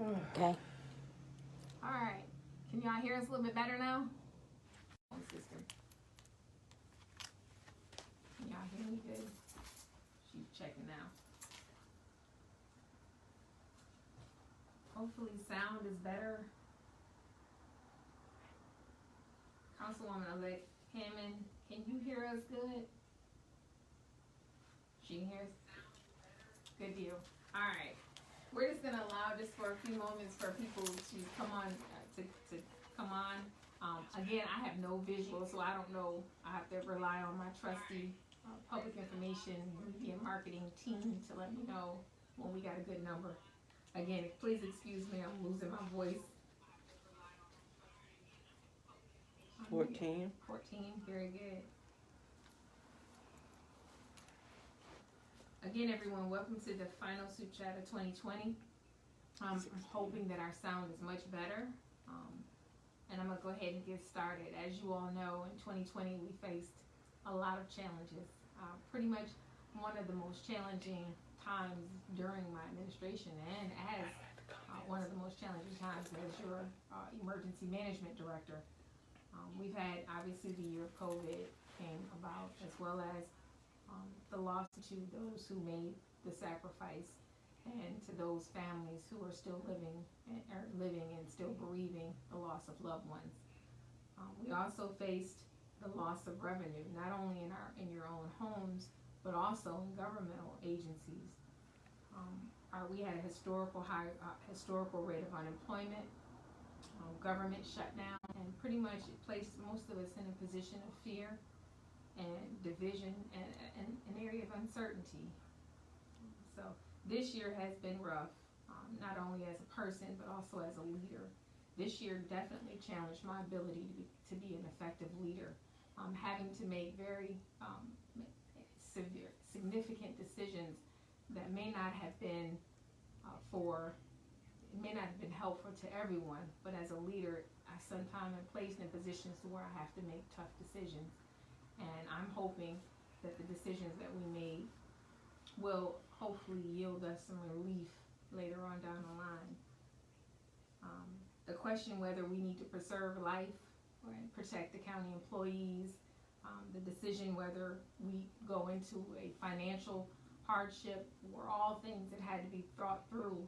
Okay. All right. Can y'all hear us a little bit better now? Sister. Can y'all hear me good? She's checking now. Hopefully sound is better. Councilwoman-elect Hammond, can you hear us good? She can hear us? Good deal. All right. We're just going to allow just for a few moments for people to come on, to come on. Again, I have no visual, so I don't know. I have to rely on my trusty public information, media and marketing team to let me know when we got a good number. Again, please excuse me, I'm losing my voice. 14. 14, very good. Again, everyone, welcome to the final Sup Chat of 2020. I'm hoping that our sound is much better. And I'm going to go ahead and get started. As you all know, in 2020, we faced a lot of challenges. Pretty much one of the most challenging times during my administration, and as one of the most challenging times as your emergency management director. We've had, obviously, the year of COVID came about, as well as the loss to those who made the sacrifice, and to those families who are still living and still bereaving the loss of loved ones. We also faced the loss of revenue, not only in your own homes, but also in governmental agencies. We had a historical rate of unemployment, government shutdown, and pretty much it placed most of us in a position of fear and division and an area of uncertainty. So this year has been rough, not only as a person, but also as a leader. This year definitely challenged my ability to be an effective leader, having to make very significant decisions that may not have been helpful to everyone, but as a leader, I sometimes am placed in positions where I have to make tough decisions. And I'm hoping that the decisions that we made will hopefully yield us some relief later on down the line. The question whether we need to preserve life or protect the county employees, the decision whether we go into a financial hardship, were all things that had to be thought through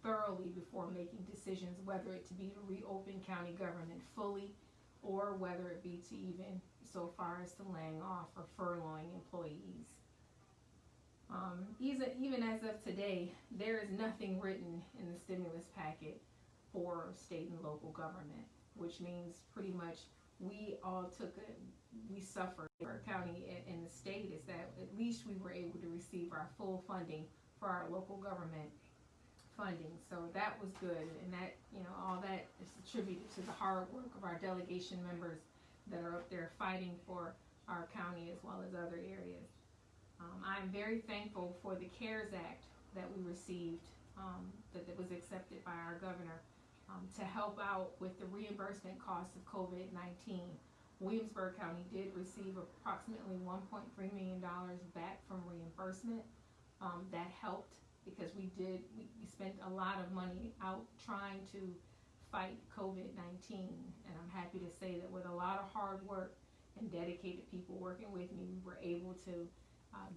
thoroughly before making decisions, whether it to be to reopen county government fully, or whether it be to even so far as to laying off or furloughing employees. Even as of today, there is nothing written in the stimulus packet for state and local government, which means pretty much we suffered. Our county and the state is that at least we were able to receive our full funding for our local government funding. So that was good, and that, all that is attributed to the hard work of our delegation members that are up there fighting for our county as well as other areas. I'm very thankful for the CARES Act that we received, that was accepted by our governor, to help out with the reimbursement costs of COVID-19. Williamsburg County did receive approximately $1.3 million back from reimbursement. That helped because we spent a lot of money out trying to fight COVID-19, and I'm happy to say that with a lot of hard work and dedicated people working with me, we were able to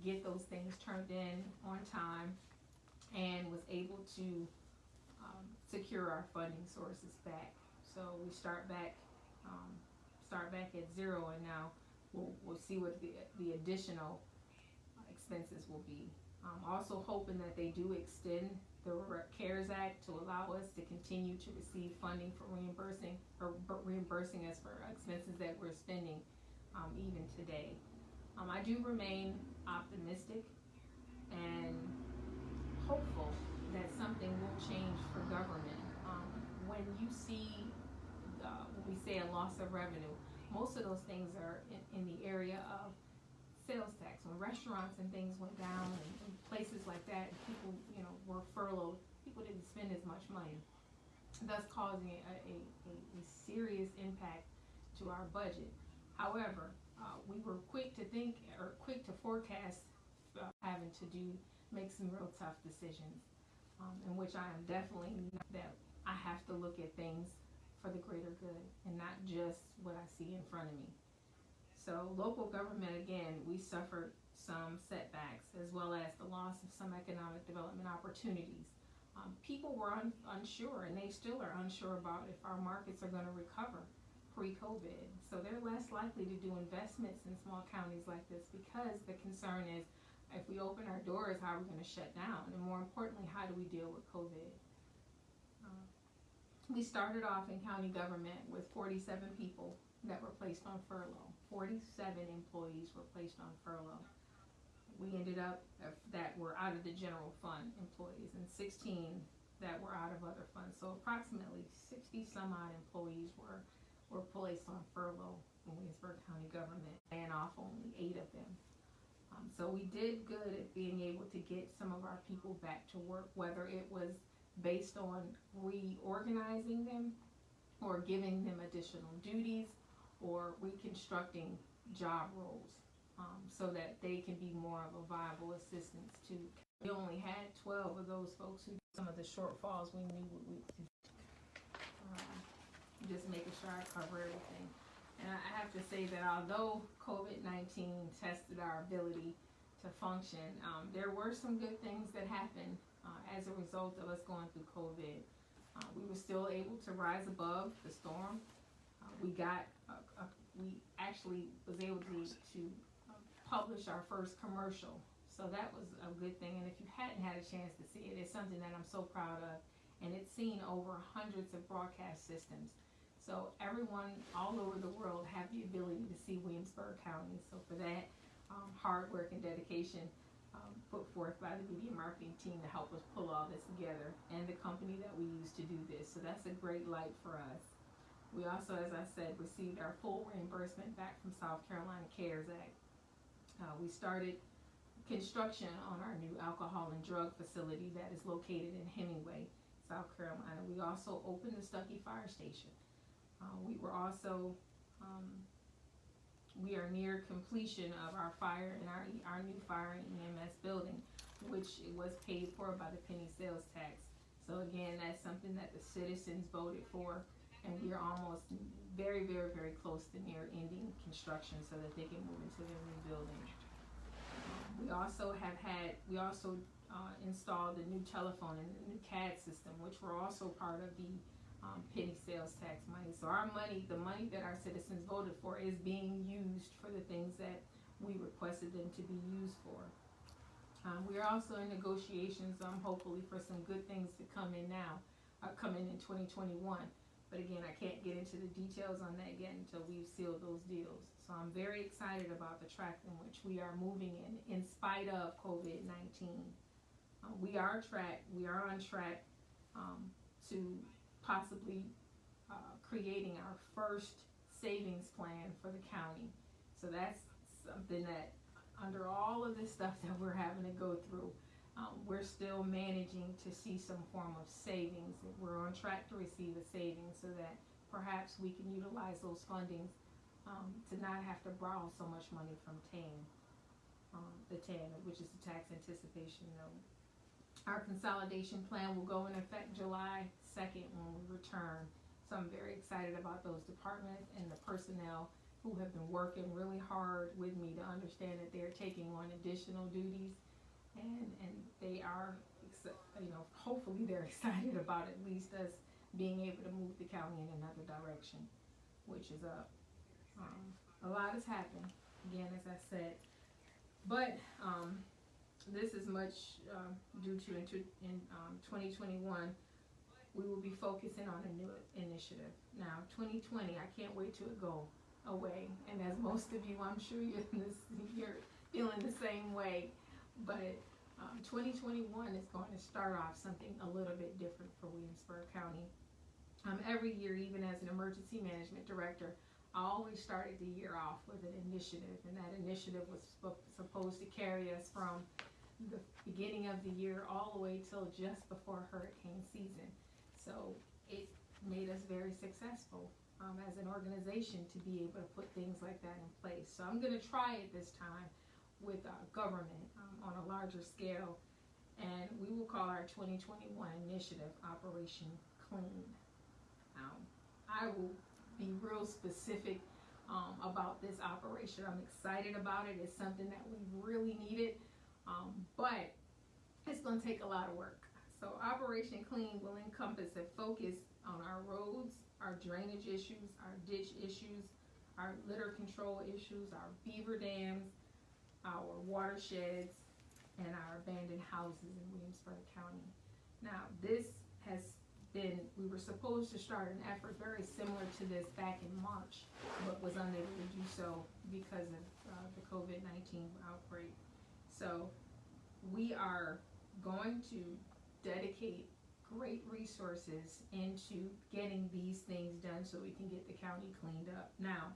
get those things turned in on time, and was able to secure our funding sources back. So we start back at zero, and now we'll see what the additional expenses will be. Also hoping that they do extend the CARES Act to allow us to continue to receive funding for reimbursing us for expenses that we're spending even today. I do remain optimistic and hopeful that something will change for government. When you see, when we say a loss of revenue, most of those things are in the area of sales tax. When restaurants and things went down and places like that, and people were furloughed, people didn't spend as much money, thus causing a serious impact to our budget. However, we were quick to forecast having to make some real tough decisions. in which I am definitely that I have to look at things for the greater good and not just what I see in front of me. So local government, again, we suffered some setbacks as well as the loss of some economic development opportunities. People were unsure, and they still are unsure about if our markets are going to recover pre-COVID. So they're less likely to do investments in small counties like this because the concern is if we open our doors, how are we going to shut down? And more importantly, how do we deal with COVID? We started off in county government with 47 people that were placed on furlough. 47 employees were placed on furlough. We ended up that were out of the general fund employees and 16 that were out of other funds. So approximately 60 some odd employees were placed on furlough in Williamsburg County government, and off only 8 of them. So we did good at being able to get some of our people back to work, whether it was based on reorganizing them or giving them additional duties or reconstructing job roles so that they can be more of a viable assistance to. We only had 12 of those folks who did some of the shortfalls we knew we just making sure I cover everything. And I have to say that although COVID-19 tested our ability to function, there were some good things that happened as a result of us going through COVID. We were still able to rise above the storm. We actually was able to publish our first commercial. So that was a good thing. And if you hadn't had a chance to see it, it's something that I'm so proud of. And it's seen over hundreds of broadcast systems. So everyone all over the world have the ability to see Williamsburg County. So for that, hard work and dedication put forth by the media marketing team to help us pull all this together, and the company that we use to do this. So that's a great light for us. We also, as I said, received our full reimbursement back from South Carolina CARES Act. We started construction on our new alcohol and drug facility that is located in Hemingway, South Carolina. We also opened the Stuckey Fire Station. We were also, we are near completion of our fire and our new fire and EMS building, which was paid for by the penny sales tax. So again, that's something that the citizens voted for, and we are almost very, very, very close to near ending construction so that they can move into their new building. We also installed a new telephone and a new CAD system, which were also part of the penny sales tax money. So our money, the money that our citizens voted for, is being used for the things that we requested them to be used for. We are also in negotiations, hopefully for some good things to come in 2021. But again, I can't get into the details on that yet until we've sealed those deals. So I'm very excited about the track in which we are moving in spite of COVID-19. We are on track to possibly creating our first savings plan for the county. So that's something that under all of this stuff that we're having to go through, we're still managing to see some form of savings. We're on track to receive a savings so that perhaps we can utilize those fundings to not have to borrow so much money from TAN, which is the tax anticipation note. Our consolidation plan will go in effect July 2nd when we return. So I'm very excited about those departments and the personnel who have been working really hard with me to understand that they're taking on additional duties, and they are, hopefully they're excited about at least us being able to move the county in another direction, which is up. A lot has happened, again, as I said, but this is much due to in 2021, we will be focusing on a new initiative. Now, 2020, I can't wait till it go away. And as most of you, I'm sure you're feeling the same way. But 2021 is going to start off something a little bit different for Williamsburg County. Every year, even as an emergency management director, I always started the year off with an initiative, and that initiative was supposed to carry us from the beginning of the year all the way till just before hurricane season. So it made us very successful as an organization to be able to put things like that in place. So I'm going to try it this time with government on a larger scale And we will call our 2021 initiative Operation Clean. Now, I will be real specific about this operation. I'm excited about it. It's something that we really needed, but it's going to take a lot of work. So Operation Clean will encompass a focus on our roads, our drainage issues, our ditch issues, our litter control issues, our beaver dams, our watersheds, and our abandoned houses in Williamsburg County. Now, this has been, we were supposed to start an effort very similar to this back in March, but was unable to do so because of the COVID-19 outbreak. So we are going to dedicate great resources into getting these things done so we can get the county cleaned up. Now,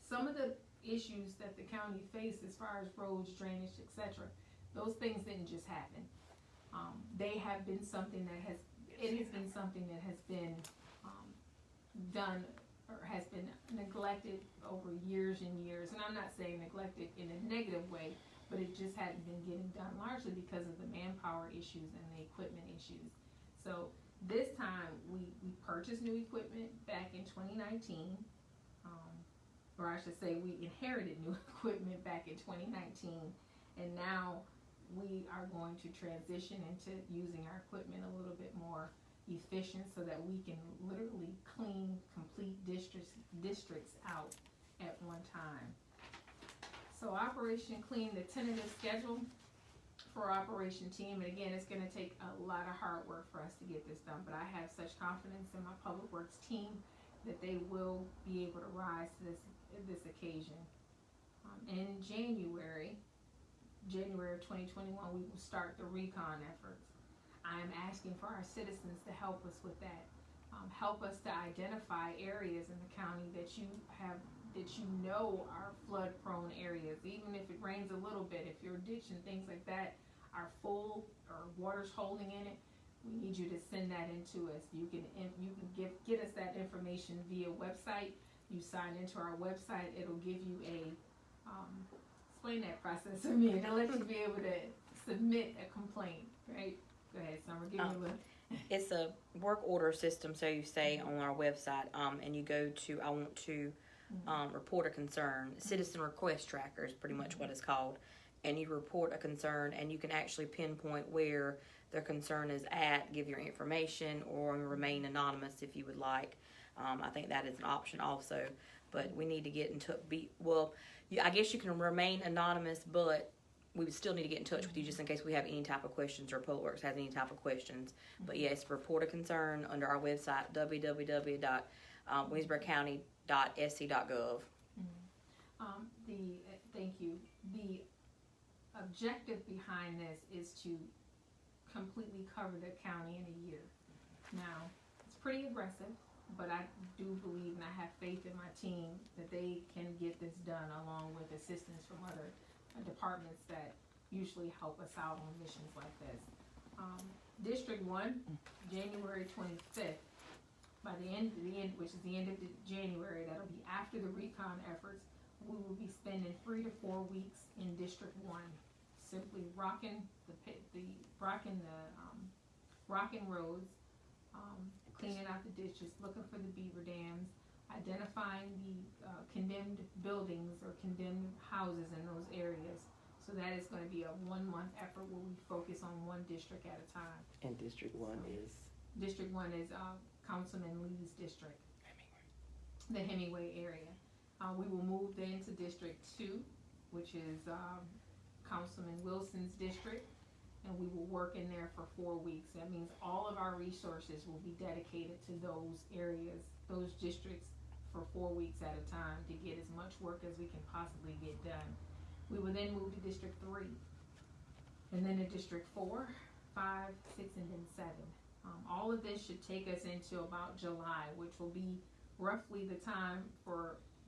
some of the issues that the county faced as far as roads, drainage, etc., those things didn't just happen. They have been something that has been done or has been neglected over years and years. And I'm not saying neglected in a negative way, but it just hadn't been getting done largely because of the manpower issues and the equipment issues. So this time we purchased new equipment back in 2019, or I should say we inherited new equipment back in 2019, and now we are going to transition into using our equipment a little bit more efficient so that we can literally clean complete districts out at one time. So Operation Clean, the tentative schedule for Operation Team, and again, it's going to take a lot of hard work for us to get this done, but I have such confidence in my Public Works team that they will be able to rise to this occasion. In January of 2021, we will start the recon efforts. I am asking for our citizens to help us with that. Help us to identify areas in the county that you know are flood prone areas. Even if it rains a little bit, if your ditch and things like that are full or water's holding in it, we need you to send that in to us. You can get us that information via website. You sign into our website, it'll give you explain that process to me. It'll let you be able to submit a complaint, right? Go ahead, Summer, give me a little. It's a work order system, so you say on our website, and you go to, I want to report a concern. Citizen request tracker is pretty much what it's called. And you report a concern, and you can actually pinpoint where their concern is at, give your information, or remain anonymous if you would like. I think that is an option also, but we need to get into I guess you can remain anonymous, but we would still need to get in touch with you just in case we have any type of questions or Public Works has any type of questions. But yes, report a concern under our website, www.williamsburgcounty.sc.gov. Thank you. The objective behind this is to completely cover the county in a year. Now, it's pretty aggressive, but I do believe and I have faith in my team that they can get this done along with assistance from other departments that usually help us out on missions like this. District 1, January 25th, by the end, which is the end of January, that'll be after the recon efforts, we will be spending 3 to 4 weeks in District 1, simply rocking roads, cleaning out the ditches, looking for the beaver dams, identifying the condemned buildings or condemned houses in those areas. So that is going to be a 1 month effort where we focus on one district at a time. And District 1 is? District 1 is Councilman Lee's district, the Hemingway area. We will move then to District 2, which is Councilman Wilson's district, and we will work in there for 4 weeks. That means all of our resources will be dedicated to those areas, those districts, for 4 weeks at a time to get as much work as we can possibly get done. We will then move to District 3, and then to District 4, 5, 6, and then 7. All of this should take us into about July, which will be roughly the time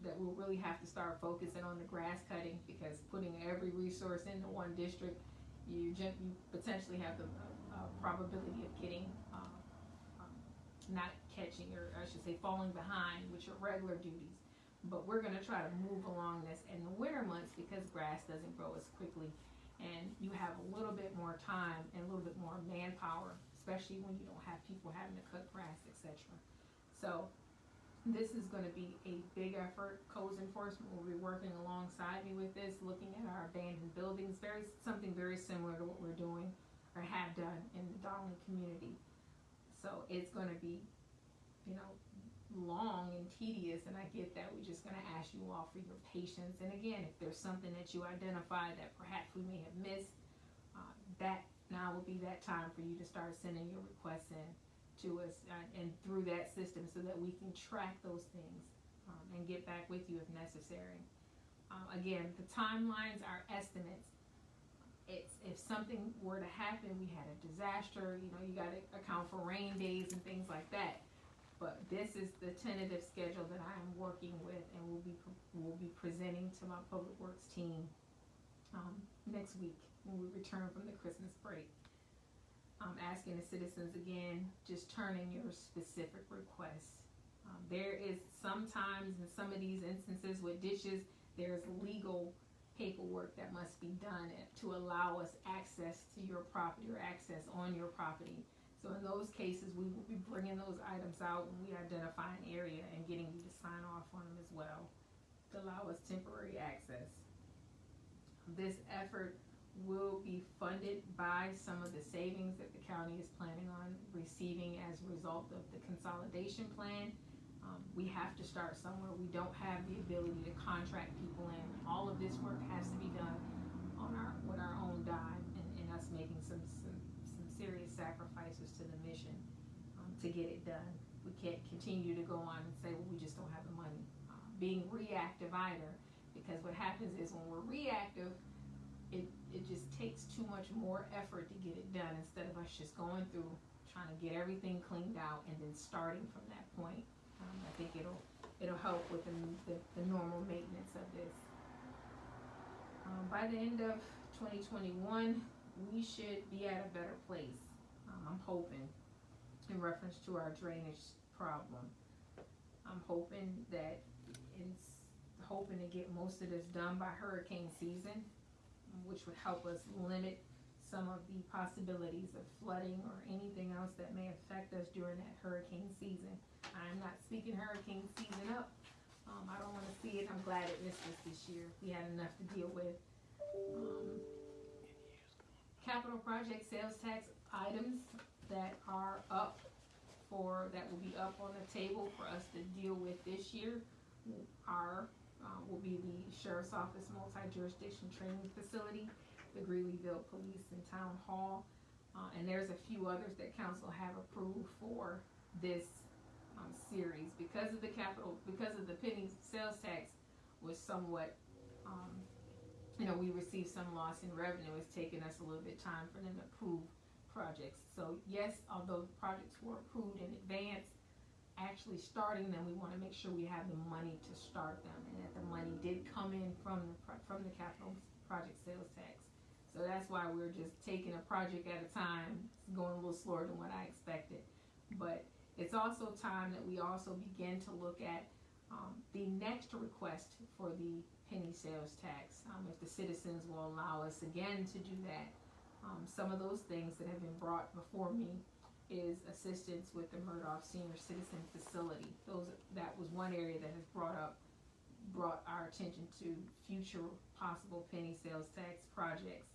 that we'll really have to start focusing on the grass cutting, because putting every resource into one district, you potentially have the probability of getting not catching, or I should say falling behind with your regular duties. But we're going to try to move along this in the winter months because grass doesn't grow as quickly and you have a little bit more time and a little bit more manpower, especially when you don't have people having to cut grass, etc. So this is going to be a big effort. Codes enforcement will be working alongside me with this, looking at our abandoned buildings, something very similar to what we're doing or have done in the Darling community. So it's going to be, long and tedious, and I get that. We're just going to ask you all for your patience. And again, if there's something that you identify that perhaps we may have missed, that now will be that time for you to start sending your requests in to us and through that system, so that we can track those things and get back with you if necessary. Again, the timelines are estimates. If something were to happen, we had a disaster, you got to account for rain days and things like that. But this is the tentative schedule that I am working with, and we'll be presenting to my public works team next week when we return from the Christmas break. I'm asking the citizens again, just turn in your specific requests. There is sometimes in some of these instances with ditches, there's legal paperwork that must be done to allow us access to your property or access on your property. So in those cases, we will be bringing those items out when we identify an area and getting you to sign off on them as well to allow us temporary access. This effort will be funded by some of the savings that the county is planning on receiving as a result of the consolidation plan. We have to start somewhere. We don't have the ability to contract people in. All of this work has to be done with our own dime, and us making some serious sacrifices to the mission to get it done. We can't continue to go on and say, well, we just don't have the money. Being reactive either, because what happens is when we're reactive, it just takes too much more effort to get it done instead of us just going through trying to get everything cleaned out and then starting from that point. I think it'll help with the normal maintenance of this. By the end of 2021, we should be at a better place. I'm hoping, in reference to our drainage problem. I'm hoping to get most of this done by hurricane season, which would help us limit some of the possibilities of flooding or anything else that may affect us during that hurricane season. I'm not speaking hurricane season up. I don't want to see it. I'm glad it missed us this year. We had enough to deal with. Capital project sales tax items that are that will be up on the table for us to deal with this year will be the Sheriff's Office Multi-Jurisdiction Training Facility, the Greeleyville Police and Town Hall, and there's a few others that council have approved for this series. Because of the penny sales tax was somewhat, we received some loss in revenue. It's taken us a little bit of time for them to approve projects. So yes, although the projects were approved in advance, actually starting them, we want to make sure we have the money to start them, and that the money did come in from the capital project sales tax. So that's why we're just taking a project at a time. It's going a little slower than what I expected, but it's also time that we also begin to look at the next request for the penny sales tax, if the citizens will allow us again to do that. Some of those things that have been brought before me is assistance with the Murdoch Senior Citizen Facility. That was one area that has brought our attention to future possible penny sales tax projects.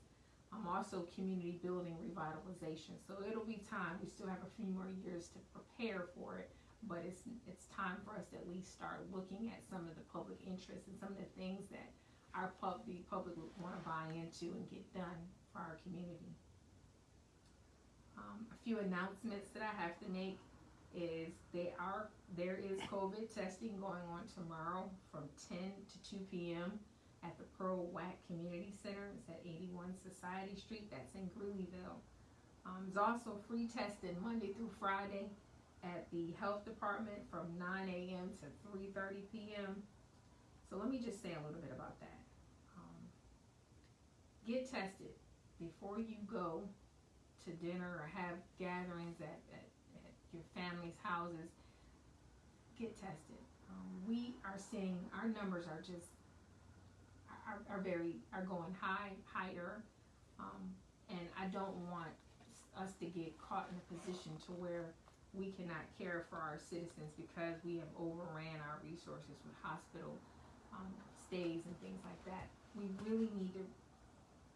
Also community building revitalization. So it'll be time. We still have a few more years to prepare for it, but it's time for us to at least start looking at some of the public interest and some of the things that the public would want to buy into and get done for our community. A few announcements that I have to make is there is COVID testing going on tomorrow from 10 to 2 p.m. at the Pearl Wack Community Center. It's at 81 Society Street. That's in Greeleyville. There's also free testing Monday through Friday at the health department from 9 a.m. to 3:30 p.m. So let me just say a little bit about that. Get tested before you go to dinner or have gatherings at your family's houses. Get tested. We are seeing our numbers are going higher. And I don't want us to get caught in a position to where we cannot care for our citizens because we have overran our resources with hospital stays and things like that. We really need to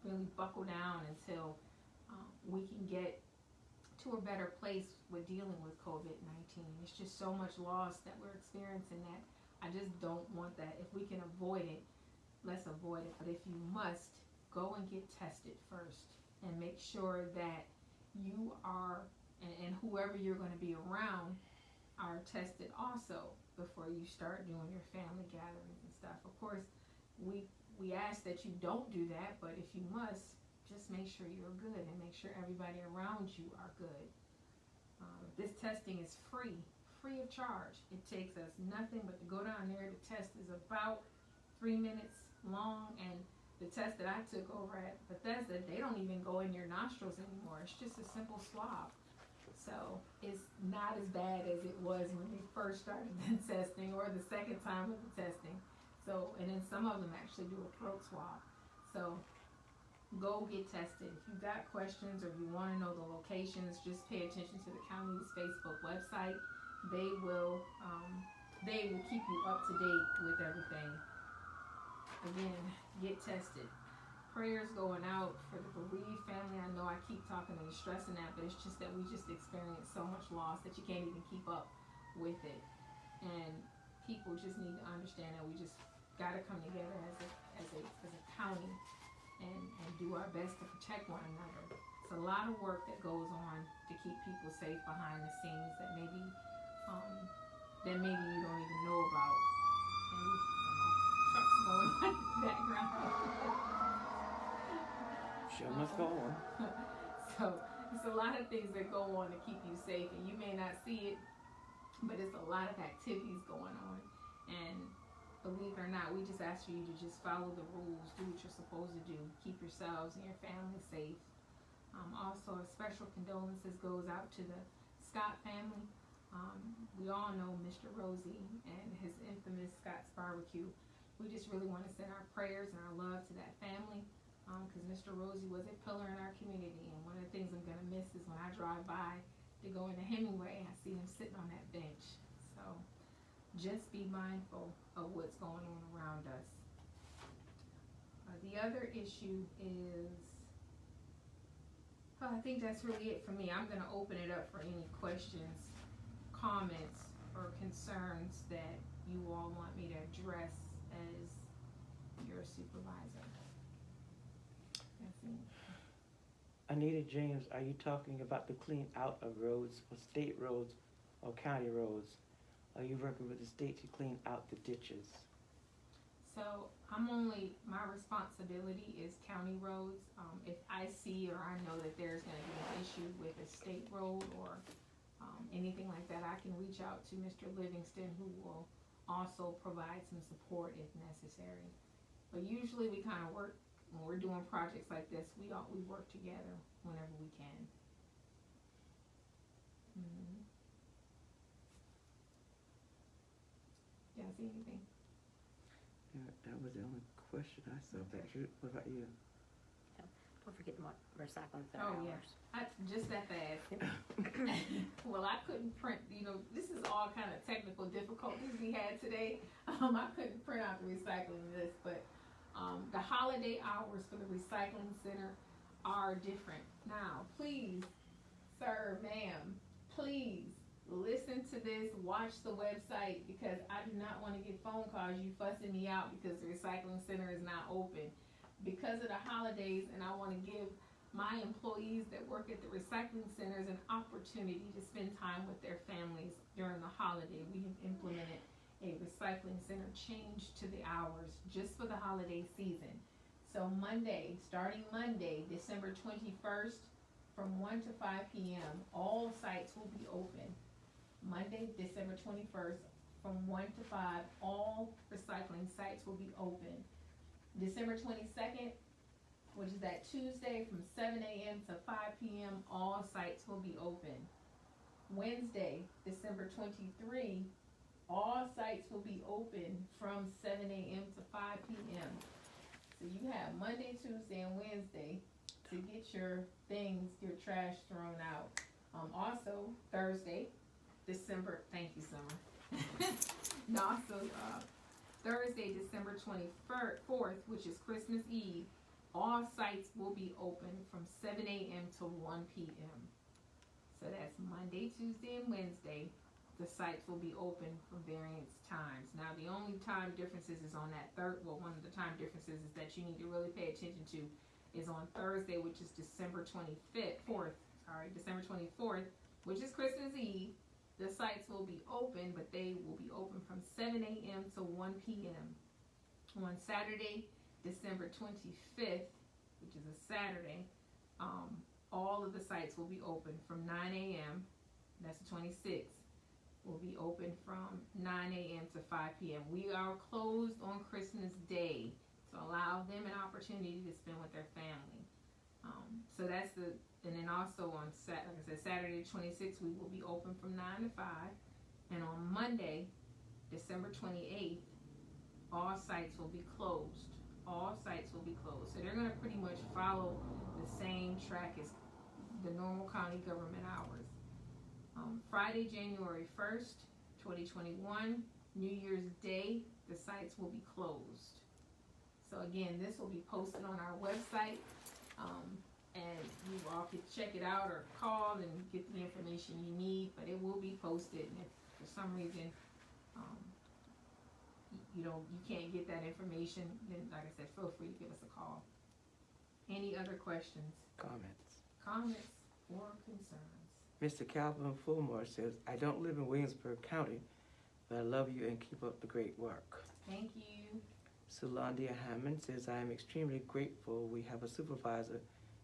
really buckle down until we can get to a better place with dealing with COVID-19. It's just so much loss that we're experiencing that I just don't want that. If we can avoid it, let's avoid it. But if you must, go and get tested first and make sure that you are, and whoever you're going to be around are tested also before you start doing your family gatherings and stuff. Of course, we ask that you don't do that, but if you must, just make sure you're good and make sure everybody around you are good. This testing is free of charge. It takes us nothing but to go down there. The test is about 3 minutes long, and the test that I took over at Bethesda, they don't even go in your nostrils anymore. It's just a simple swab. So it's not as bad as it was when they first started the testing or the second time of the testing. So, and then some of them actually do a throat swab. So go get tested. If you've got questions or if you want to know the locations, just pay attention to the county's Facebook website. They will keep you up to date with everything. Again, get tested. Prayers going out for the bereaved family. I know I keep talking and stressing that, but it's just that we just experienced so much loss that you can't even keep up with it. And people just need to understand that we just got to come together as a county and do our best to protect one another. It's a lot of work that goes on to keep people safe behind the scenes that maybe you don't even know about. And trucks going on in the background. Show must go on. So it's a lot of things that go on to keep you safe, and you may not see it, but it's a lot of activities going on. And believe it or not, we just ask for you to just follow the rules, do what you're supposed to do, keep yourselves and your family safe. Also, a special condolences goes out to the Scott family. We all know Mr. Rosie and his infamous Scott's Barbecue. We just really want to send our prayers and our love to that family, because Mr. Rosie was a pillar in our community. And one of the things I'm going to miss is when I drive by to go into Hemingway, I see him sitting on that bench. So just be mindful of what's going on around us. The other issue is, I think that's really it for me. I'm going to open it up for any questions, comments, or concerns that you all want me to address as your supervisor. That's it. Anita James, are you talking about the clean out of roads, or state roads, or county roads? Are you working with the state to clean out the ditches? So my responsibility is county roads. If I see or I know that there's going to be an issue with a state road or anything like that, I can reach out to Mr. Livingston, who will also provide some support if necessary. But usually we kind of work, when we're doing projects like this, we work together whenever we can. Mm-hmm. Did I see anything? Yeah, that was the only question I saw. Okay. What about you? Don't forget the recycling center Oh, hours. yeah. Just that fast. Well, I couldn't print, this is all kind of technical difficulties we had today. I couldn't print out the recycling list, but the holiday hours for the recycling center are different. Now, please, sir, ma'am, please listen to this, watch the website, because I do not want to get phone calls, you fussing me out because the recycling center is not open. Because of the holidays, and I want to give my employees that work at the recycling centers an opportunity to spend time with their families during the holiday. We have implemented a recycling center change to the hours just for the holiday season. So starting Monday, December 21st, from 1 to 5 p.m., all sites will be open. Monday, December 21st, from 1 to 5, all recycling sites will be open. December 22nd, which is that Tuesday, from 7 a.m. to 5 p.m., all sites will be open. Wednesday, December 23, all sites will be open from 7 a.m. to 5 p.m. So you have Monday, Tuesday, and Wednesday. to get your things, your trash thrown out. Also, Thursday, thank you, Summer. And also, Thursday, December 24th, which is Christmas Eve, all sites will be open from 7 a.m. to 1 p.m. So that's Monday, Tuesday, and Wednesday. The sites will be open from various times. Now, the only time differences is on that one of the time differences is that you need to really pay attention to is on Thursday, which is December 24th, which is Christmas Eve. The sites will be open, but they will be open from 7 a.m. to 1 p.m. On Saturday, December 25th, which is a Saturday, all of the sites will be open from 9 a.m. That's the 26th. Will be open from 9 a.m. to 5 p.m. We are closed on Christmas Day to allow them an opportunity to spend with their family. So that's and then also on Saturday 26th, we will be open from 9 to 5. And on Monday, December 28th, all sites will be closed. All sites will be closed. So they're going to pretty much follow the same track as the normal county government hours. Friday, January 1st, 2021, New Year's Day, the sites will be closed. So again, this will be posted on our website, and you all can check it out or call and get the information you need, but it will be posted. And if for some reason you can't get that information, then like I said, feel free to give us a call. Any other questions? Comments or concerns? Mr. Calvin Fulmore says, I don't live in Williamsburg County, but I love you and keep up the great work. Thank you. Solandia Hammond says, I am extremely grateful we have a supervisor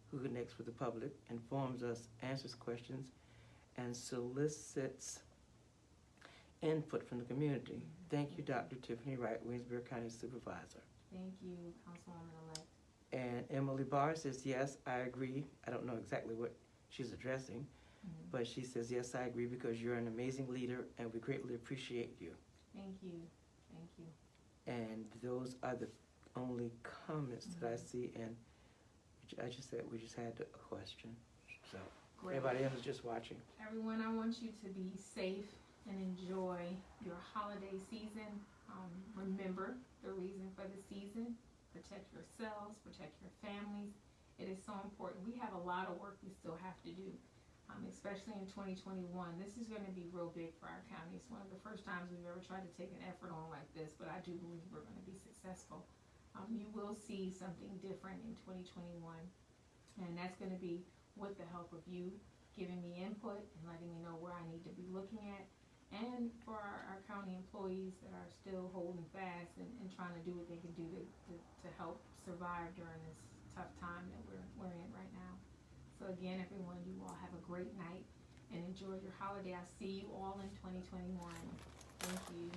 who connects with the public, informs us, answers questions, and solicits input from the community. Thank you, Dr. Tiffany Wright, Williamsburg County Supervisor. Thank you, Councilwoman-elect. And Emily Barr says, yes, I agree. I don't know exactly what she's addressing, but she says, yes, I agree because you're an amazing leader and we greatly appreciate you. Thank you. Thank you. And those are the only comments that I see, and I just said we just had a question. So Great. Everybody else is just watching. Everyone, I want you to be safe and enjoy your holiday season. Remember the reason for the season. Protect yourselves, protect your families. It is so important. We have a lot of work we still have to do. Especially in 2021, this is going to be real big for our county. It's one of the first times we've ever tried to take an effort on like this, but I do believe we're going to be successful. You will see something different in 2021, and that's going to be with the help of you giving me input and letting me know where I need to be looking at, and for our county employees that are still holding fast and trying to do what they can do to help survive during this tough time that we're in right now. So again, everyone, you all have a great night and enjoy your holiday. I'll see you all in 2021. Thank you.